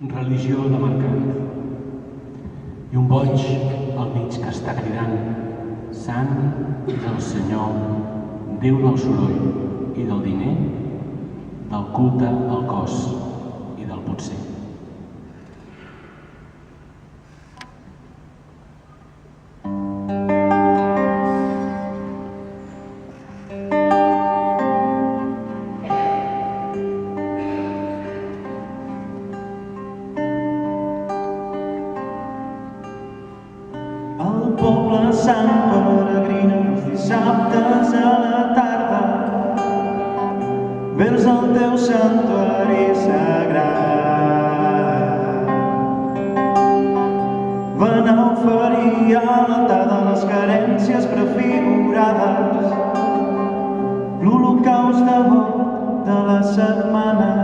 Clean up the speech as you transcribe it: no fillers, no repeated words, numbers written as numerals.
Religió de mercat. I un boig al mig que està cridant: Sant és el Senyor, Déu del soroll i del diner, del culte al cos i del potser. El poble sant peregrina els dissabtes a la tarda vers el teu santuari sagrat. Van a oferir a l'altar de les carències prefigurades l'holocaust de bo de la setmana.